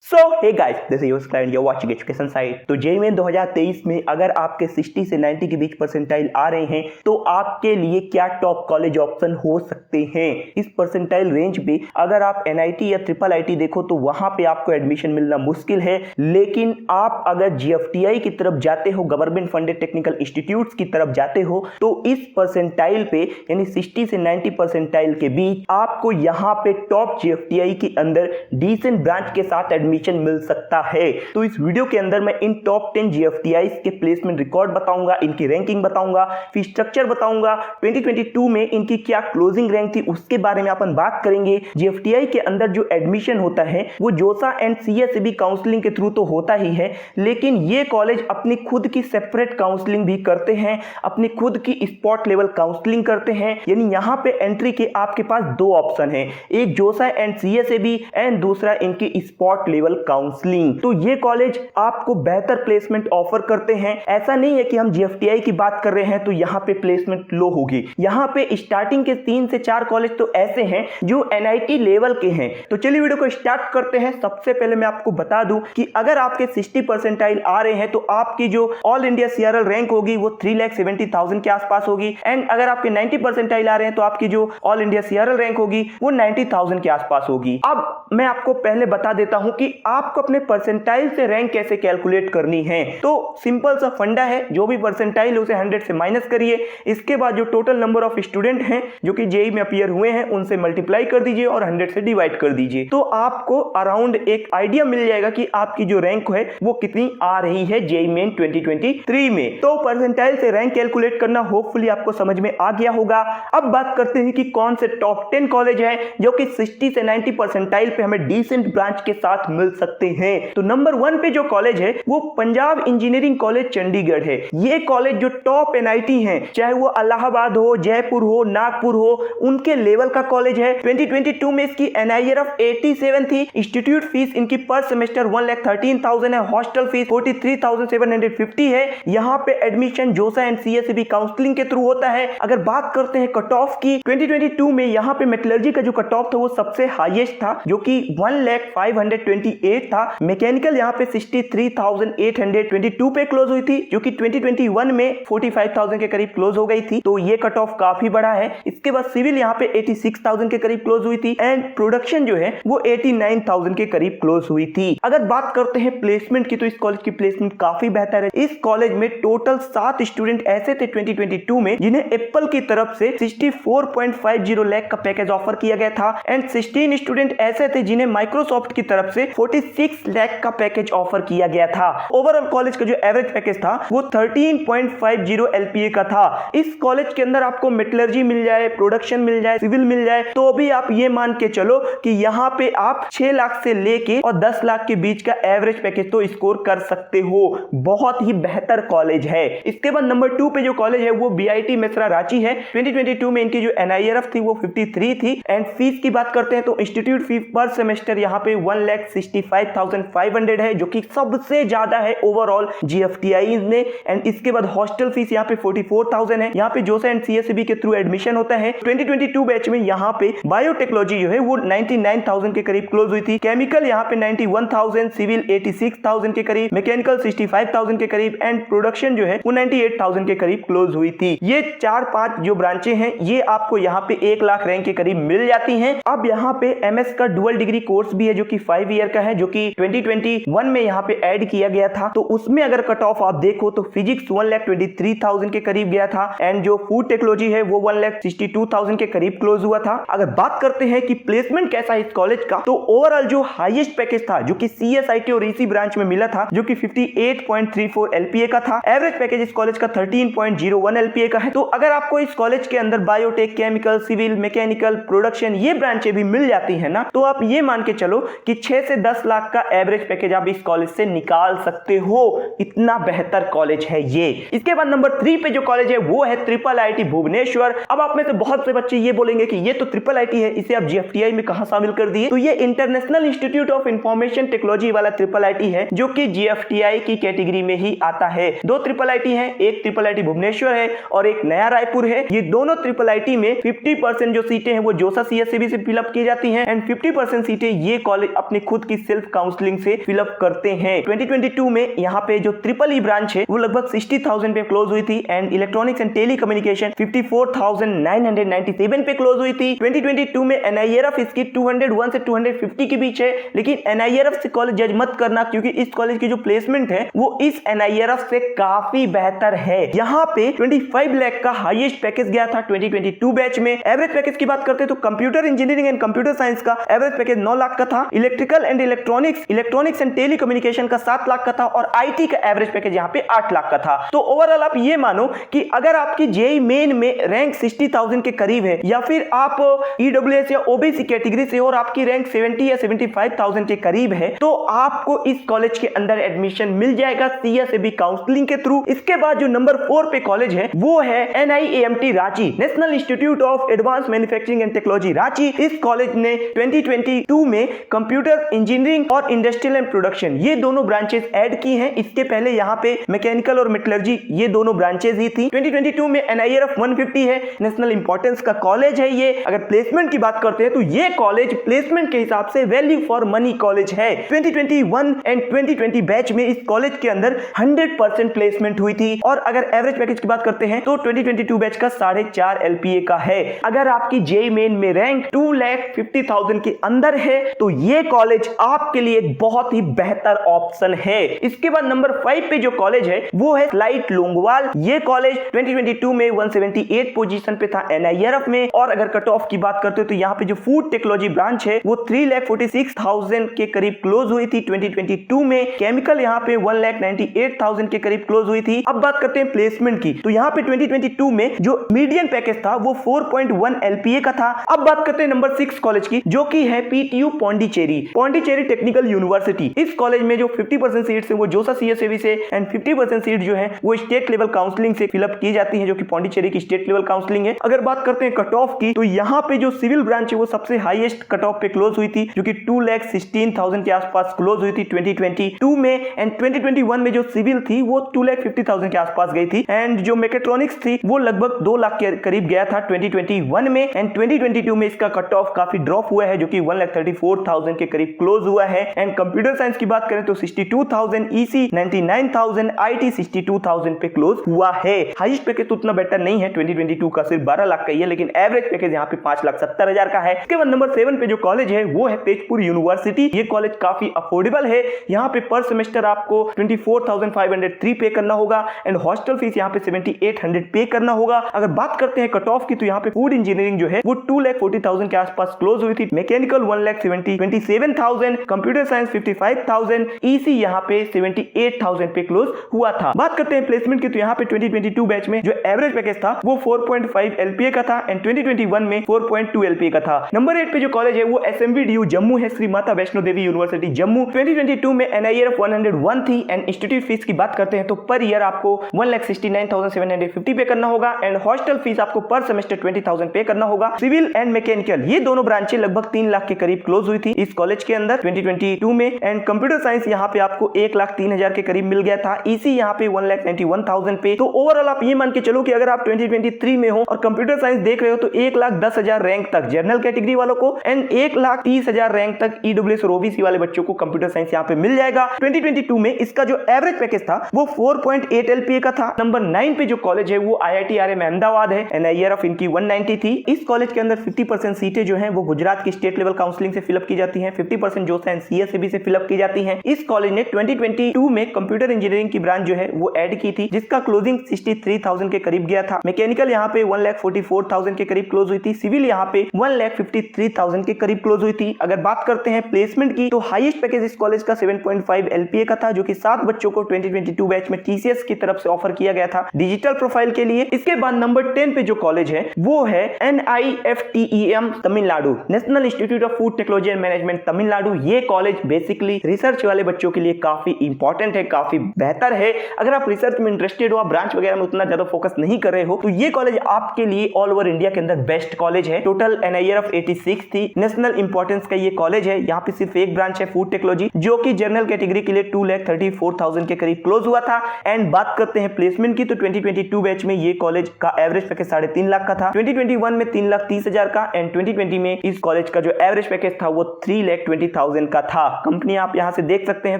So hey guys, this is your client, you are watching education site. तो JEE Main 2023 में अगर आपके 60 से 90 के बीच परसेंटाइल आ रहे हैं तो आपके लिए क्या टॉप कॉलेज ऑप्शन हो सकते हैं। इस परसेंटाइल रेंज पे अगर आप एनआईटी या ट्रिपल आईटी देखो तो वहां पे आपको एडमिशन मिलना मुश्किल है, लेकिन आप अगर जीएफटीआई की तरफ जाते हो, गवर्नमेंट फंडेड टेक्निकल इंस्टीट्यूट्स की तरफ जाते हो, तो इस परसेंटाइल पे यानी 60 से 90 परसेंटाइल के बीच आपको यहाँ पे टॉप जीएफटीआई के अंदर डिसेंट ब्रांच के साथ एडमिशन मिल सकता है। तो इस वीडियो के अंदर मैं इन टॉप 10 जीएफटीआईज के प्लेसमेंट रिकॉर्ड बताऊंगा, इनकी रैंकिंग बताऊंगा, फीस स्ट्रक्चर बताऊंगा, 2022 में इनकी क्या क्लोजिंग रैंक थी उसके बारे में अपन बात करेंगे। जीएफटीआई के अंदर जो एडमिशन होता है वो जोसा एंड सीएसईबी काउंसलिंग के थ्रू तो होता ही है, लेकिन ये कॉलेज अपनी खुद की सेपरेट काउंसलिंग भी करते हैं, अपनी खुद की स्पॉट लेवल काउंसलिंग करते हैं। यानी यहाँ पे एंट्री के आपके पास दो ऑप्शन है, एक जोसा एंड सीएसईबी एंड दूसरा इनकी स्पॉट लेवल काउंसलिंग। तो ये कॉलेज आपको बेहतर प्लेसमेंट ऑफर करते हैं। ऐसा नहीं है कि हम जीएफटीआई की बात कर रहे हैं तो यहाँ पे प्लेसमेंट लो होगी। यहाँ पे स्टार्टिंग के 3 से 4 कॉलेज तो ऐसे हैं जो एनआईटी लेवल के हैं। तो चलिए वीडियो को स्टार्ट करते हैं। सबसे पहले मैं आपको बता दूं कि अगर आपके 60 परसेंटाइल आ रहे हैं तो आपकी जो ऑल इंडिया सीआरएल रैंक होगी वो 3,70,000 के आसपास होगी, एंड अगर आपके 90 परसेंटाइल आ रहे हैं तो आपकी जो ऑल इंडिया सीआरएल रैंक होगी वो 90,000 के आसपास होगी। अब मैं आपको पहले बता देता हूं कि आपको अपने परसेंटाइल से रैंक कैसे कैलकुलेट करनी है। तो सिंपल सा फंडा है, जो भी परसेंटाइल है उसे 100 से माइनस करिए, इसके बाद जो टोटल नंबर ऑफ स्टूडेंट हैं जो कि जेईई में अपीयर हुए हैं उनसे मल्टीप्लाई कर दीजिए और 100 से डिवाइड कर दीजिए, तो आपको अराउंड एक आइडिया मिल जाएगा कि आपकी जो रैंक है वो कितनी आ रही है जेईई मेन 2023 में। तो परसेंटाइल से रैंक कैलकुलेट करना होपफुली आपको समझ में आ गया होगा। अब बात करते हैं कि कौन से टॉप 10 कॉलेज है जो कि 60 से 90 परसेंटाइल पे हमें डिसेंट ब्रांच के साथ मिल सकते हैं। तो नंबर 1 पे जो कॉलेज है वो पंजाब इंजीनियरिंग कॉलेज चंडीगढ़ है। ये कॉलेज जो टॉप एनआईटी हैं, चाहे वो इलाहाबाद हो, जयपुर हो, नागपुर हो, उनके लेवल का कॉलेज है। 2022 में इसकी एनआईआरएफ 87 थी। इंस्टीट्यूट फीस इनकी पर सेमेस्टर 1,13,000 है। हॉस्टल फीस 43,750 है। यहाँ पे एडमिशन जोसा एंड सीएसईबी काउंसलिंग के थ्रू होता है। अगर बात करते हैं कट ऑफ की, 2022 में यहाँ पे मेटलर्जी का जो कट ऑफ था वो सबसे हाईएस्ट था, जो कि 1,05,28 था। मैकेनिकल यहाँ पे 63,822 पे क्लोज हुई थी, जो कि 2021 में 45,000 के करीब क्लोज हो गई थी। तो ये कट ऑफ काफी बड़ा है। इसके बाद सिविल यहाँ पे 86,000 के करीब क्लोज हुई थी, एंड प्रोडक्शन जो है वो 89,000 के करीब क्लोज हुई थी। अगर बात करते हैं प्लेसमेंट की, तो इस कॉलेज की प्लेसमेंट काफी बेहतर है। इस कॉलेज में टोटल 7 स्टूडेंट ऐसे थे 2022 में जिन्हें एप्पल की तरफ से 64.50 लाख का पैकेज ऑफर किया गया था, एंड 16 स्टूडेंट ऐसे थे जिन्हें माइक्रोसॉफ्ट की तरफ से 46 लाख का पैकेज ऑफर किया गया था। ओवरऑल कॉलेज का जो एवरेज पैकेज था वो 13.50 एलपीए का था। इस कॉलेज के अंदर आपको मेटलर्जी मिल जाए, प्रोडक्शन मिल जाए, सिविल मिल जाए, तो भी आप ये मान के चलो कि यहाँ पे आप 6 लाख से लेके और 10 लाख के बीच का एवरेज पैकेज तो स्कोर कर सकते हो। बहुत ही बेहतर कॉलेज है। इसके बाद नंबर 2 पे जो कॉलेज है वो बीआईटी मेसरा रांची है। 2022 में इनकी जो एनआईआरएफ थी वो 53 थी, एंड फीस की बात करते हैं तो इंस्टीट्यूट फीस पर सेमेस्टर यहाँ पे 1,65,500 है, जो कि सबसे ज्यादा है ओवरऑल जीएफटीआई में। एंड इसके बाद हॉस्टल फीस यहाँ पे 44,000 है। यहाँ पे जोसा एंड सीएसईबी के थ्रू एडमिशन होता है। 2022 बैच में यहाँ पे बायोटेक्नोलॉजी जो है वो 99,000 के करीब क्लोज हुई थी। केमिकल यहाँ पे 91,000, सिविल 86,000 के करीब, मैकेनिकल 65,000 के करीब, एंड प्रोडक्शन जो है वो 98,000 के करीब क्लोज हुई थी। ये 4-5 जो ब्रांचें हैं ये आपको यहाँ पे 1 लाख रैंक के करीब मिल जाती हैं। अब यहाँ पे एमएस का डुअल डिग्री कोर्स भी है जो कि 5 ईयर का है, जो कि 2021 में यहाँ पे ऐड किया गया था। तो उसमें अगर कट ऑफ आप देखो तो फिजिक्स 1,23,000 के करीब गया था, एंड जो फूड टेक्नोलॉजी है वो 1,62,000 के करीब क्लोज हुआ था। अगर बात करते हैं कि प्लेसमेंट कैसा है इस कॉलेज का, तो ओवरऑल जो हाईएस्ट पैकेज था जो कि सीएसआईटी और ईसी ब्रांच में मिला था, जो कि 58.34 एलपीए का था। एवरेज पैकेज इस कॉलेज का 13.01 एलपीए का है। तो अगर आपको इस कॉलेज के अंदर biotech, chemical, civil, mechanical, production ये ब्रांचें भी मिल जाती है ना, तो आप ये मान के चलो कि 6 से 10 लाख का एवरेज पैकेज आप इस कॉलेज से निकाल सकते हो। इतना बेहतर कॉलेज है ये। इसके बाद नंबर 3 पे जो कॉलेज है वो है ट्रिपल आईटी भुवनेश्वर। अब आप में से बहुत से बच्चे ये बोलेंगे कि ये तो ट्रिपल आईटी है, इसे आप जीएफटीआई में कहां शामिल कर दिए। तो ये international institute of information technology वाला ट्रिपल आईटी है, जो कि जीएफटीआई की कैटेगरी में ही आता है। 2 ट्रिपल आईटी है, एक ट्रिपल आईटी भुवनेश्वर है और एक नया रायपुर है। ये दोनों ट्रिपल आईटी में 50% जो सीटें हैं वो जोसा सीएसईबी से फिलअप की जाती हैं, एंड 50% सीटें ये कॉलेज अपनी खुद की सेल्फ काउंसलिंग से फिलअप करते हैं। 2022 में यहाँ पे जो ट्रिपल ई ब्रांच है वो लगभग 60,000 पे क्लोज हुई थी एंड इलेक्ट्रॉनिक्स एंड टेलीकम्युनिकेशन 54,997 पे क्लोज हुई थी। 2022 में NIRF इसकी 201 से 250 के बीच है, लेकिन NIRF से कॉलेज जज मत करना क्योंकि इस कॉलेज की जो प्लेसमेंट है वो इस NIRF से काफी बेहतर है। यहाँ पे 25 लाख का हाईएस्ट पैकेज गया था 2022 बैच में। एवरेज पैकेज की बात करते हैं तो computer engineering and computer science का एवरेज पैकेज 9 लाख का था, electrical and electronics and telecommunication का 7 लाख का था और IT का एवरेज पैकेज यहाँ पे 8 लाख का था। तो ओवरऑल आप ये मानो कि अगर आपकी जेईई मेन में रैंक 60,000 के करीब है या फिर आप EWS या OBC कैटेगरी से और आपकी रैंक 70 या 75,000 के करीब है तो आपको इस कॉलेज के अंदर एडमिशन मिल जाएगा CSAB काउंसलिंग के थ्रू। इसके बाद जो नंबर 4 पे कॉलेज है वो है NIAMT Ranchi, national institute of advance manufacturing and technology Ranchi. इस कॉलेज ने 2022 में कंप्यूटर इंजीनियरिंग और इंडस्ट्रियल एंड प्रोडक्शन ये दोनों ब्रांचेस ऐड की हैं। इसके पहले यहाँ पे मैकेनिकल और मेटलर्जी ये दोनों ब्रांचेस ही थी। 2022 में NIRF 150 है, नेशनल इंपॉर्टेंस का कॉलेज है ये। अगर प्लेसमेंट की बात करते हैं तो ये कॉलेज प्लेसमेंट के हिसाब से वैल्यू फॉर मनी कॉलेज है। 2021 एंड 2020 बैच में इस कॉलेज के अंदर 100% प्लेसमेंट हुई थी और अगर एवरेज पैकेज की बात करते हैं तो 2022 बैच का 4.5 LPA का है। अगर आपकी जेईई मेन में रैंक 2,50,000 के अंदर है तो ये कॉलेज आपके लिए एक बहुत ही बेहतर ऑप्शन है। इसके बाद नंबर 5 पे जो कॉलेज है वो है स्लाइट लोंगोवाल। ये कॉलेज 2022 में 178 पोजीशन पे था NIRF में और अगर कट ऑफ की बात करते हो तो यहाँ पे जो फूड टेक्नोलॉजी ब्रांच है वो 3,46,000 के करीब क्लोज हुई थी 2022 में। केमिकल यहाँ पे 1,98,000 के करीब क्लोज हुई थी। अब बात करते हैं प्लेसमेंट की तो यहाँ पे 2022 में जो मीडियन पैकेज था वो 4.1 LPA का था। अब बात करते हैं नंबर 6 कॉलेज की जो कि है PTU पौंडीचेरी टेक्निकल यूनिवर्सिटी। इस कॉलेज में जो 50% सीट्स है वो जोसा CSAB से एंड 50% सीट जो है वो स्टेट लेवल काउंसलिंग से फिलअप की जाती है जो कि पौंडीचेरी की स्टेट लेवल काउंसलिंग है। अगर बात करते हैं कट ऑफ की तो यहाँ पे जो सिविल ब्रांच है वो सबसे हाईएस्ट कट ऑफ पे क्लोज हुई थी जो कि 2,16,000 के आसपास क्लोज हुई थी 2022 में एंड 2021 में जो सिविल थी वो 2,50,000 के आसपास गई थी एंड जो मैकेट्रॉनिक्स थी वो लगभग 2 लाख के करीब गया था 2021 में एंड 2022 में इसका कट ऑफ काफी ड्रॉप हुआ है जो कि 1,34,000 के करीब क्लोज हुआ है एंड कंप्यूटर साइंस की बात करें तो 62,000, EC 99,000, IT 62,000 पे क्लोज हुआ है। हाईएस्ट पैकेज तो उतना बेटर नहीं है 2022 का, सिर्फ 12 लाख का ही है, लेकिन एवरेज पैकेज यहाँ पे 5,70,000 का है। इसके बाद नंबर 7 पे जो कॉलेज है वो है तेजपुर यूनिवर्सिटी। ये कॉलेज काफी अफोर्डेबल है। यहाँ पे पर सेमेस्टर आपको 24,503 पे करना होगा एंड हॉस्टल फीस यहाँ पे 7,800 पे करना होगा। अगर बात करते हैं कट ऑफ की तो यहाँ पे फूड इंजीनियरिंग जो है वो 2,40,000 के आसपास क्लोज हुई थी, मैकेनिकल 1,27,000, कंप्यूटर साइंस 55,000, EC यहाँ पे 78,000 पे क्लोज हुआ था। बात करते हैं प्लेसमेंट की तो यहाँ पे 2022 बैच में जो एवरेज पैकेज था वो 4.5 LPA का था एंड 2021 में 4.2 LPA का था। नंबर 8 पे जो कॉलेज है वो SMVDU जम्मू है, श्री माता वैष्णो देवी यूनिवर्सिटी जम्मू। 2022 में NIRF 101 थी एंड इंस्टीट्यूट फीस की बात करते हैं तो पर ईयर आपको 1,69,750 पे करना होगा एंड हॉस्टल फीस आपको पर सेमेस्टर 20,000 पे करना होगा। सिविल एंड मैकेनिकल ये दोनों ब्रांचें लगभग 3 लाख के करीब क्लोज हुई थी इस कॉलेज के अंदर 2022 में एंड कंप्यूटर साइंस यहाँ पे आपको 1,03,000 के करीब मिल गया था, EC यहाँ पे 1,91,000 पे। तो ओवरऑल आप ये मान के चलो कि अगर आप 2023 में हो और कंप्यूटर साइंस देख रहे हो तो 1,10,000 रैंक तक जनरल कैटेगरी वालों को एंड 1,30,000 रैंक तक EWS और OBC वाले बच्चों को कंप्यूटर साइंस यहाँ पे मिल जाएगा। 2022 में इसका जो एवरेज पैकेज था वो 4.8 LPA का था। नंबर 9 पे जो कॉलेज है वो IIT RM अहमदाबाद है, NIRF इनकी 190 थी। इस कॉलेज के अंदर 50% सीटें जो हैं वो गुजरात की स्टेट लेवल काउंसलिंग से फिलअप की जाती हैं, 50% जोसा एंड CSAB से फिलअप की जाती हैं। इस कॉलेज ने 2022 में कंप्यूटर इंजीनियरिंग की ब्रांच जो है वो ऐड की थी जिसका क्लोजिंग 63,000 के करीब गया था। मैकेनिकल यहाँ पे 1,44,000 के करीब क्लोज हुई थी, सिविल यहाँ पे 1,53,000 के करीब क्लोज हुई थी। अगर बात करते हैं प्लेसमेंट की तो हाईएस्ट पैकेज इस कॉलेज का 7.5 LPA का था जो कि 7 बच्चों को 2022 बैच में TCS की तरफ से ऑफर किया गया था डिजिटल प्रोफाइल के लिए। इसके बाद नंबर 10 पे जो कॉलेज है वो है NIFTEM Tamil Nadu, national institute of food technology and management Tamil Nadu. ये कॉलेज बेसिकली रिसर्च वाले बच्चों के लिए काफी इंपॉर्टेंट है, काफी बेहतर है। अगर आप रिसर्च में इंटरेस्टेड हो, आप ब्रांच वगैरह में उतना ज्यादा फोकस नहीं कर रहे हो तो ये कॉलेज आपके लिए ऑल ओवर इंडिया के अंदर बेस्ट कॉलेज है। टोटल NIRF 86 थी, नेशनल इंपॉर्टेंस का ये कॉलेज है। यहाँ पे सिर्फ एक ब्रांच है फूड टेक्नोलॉजी जो कि जनरल कैटेगरी के लिए 2,34,000 के करीब क्लोज हुआ था। एंड बात करते हैं प्लेसमेंट की तो 2022 बैच में ये कॉलेज का एवरेज पैकेज 3.5 लाख का था, 2021 में 3,30,000 का एंड 2020 में इस कॉलेज का जो एवरेज पैकेज था वो 3,20,000 1000 का था। कंपनी आप यहां से देख सकते हैं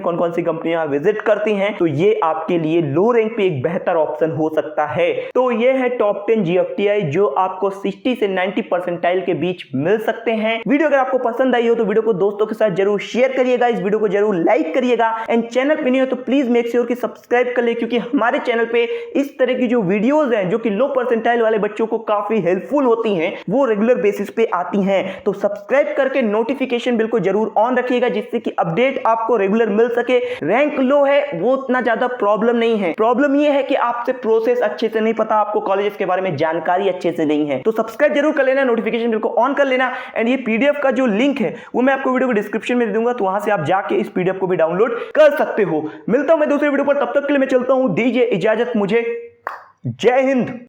कौन कौन सी कंपनियां विजिट करती हैं, तो ये आपके लिए लो रैंक पे एक बेहतर ऑप्शन हो सकता है। तो ये है टॉप 10 GFTI जो आपको 60 से 90 परसेंटाइल के बीच मिल सकते हैं। वीडियो अगर आपको पसंद आई हो तो वीडियो को दोस्तों के साथ जरूर शेयर करिएगा, इस वीडियो को जरूर लाइक करिएगा एंड चैनल पे नहीं हो तो प्लीज मेक श्योर कि सब्सक्राइब कर ले, क्योंकि हमारे चैनल पे इस तरह की जो वीडियोस हैं जो कि लो परसेंटाइल वाले बच्चों को काफी हेल्पफुल होती हैं वो रेगुलर बेसिस पे आती हैं। तो सब्सक्राइब करके नोटिफिकेशन बिल को जरूर ऑन रखिएगा जिससे कि अपडेट आपको रेगुलर मिल सके। रैंक लो है वो उतना ज्यादा प्रॉब्लम नहीं है, प्रॉब्लम ये है कि आपसे प्रोसेस अच्छे से नहीं पता, आपको कॉलेजेस के बारे में जानकारी अच्छे से नहीं है। तो सब्सक्राइब जरूर कर लेना, नोटिफिकेशन बिल को ऑन कर लेना एंड ये पीडीएफ का जो लिंक है वो मैं आपको वीडियो को डिस्क्रिप्शन में दे दूंगा, तो वहां से आप जाके इस पीडीएफ को भी डाउनलोड कर सकते हो। मिलता हूं मैं दूसरे वीडियो पर, तब तक के लिए मैं चलता हूं, दीजिए इजाजत मुझे। जय हिंद।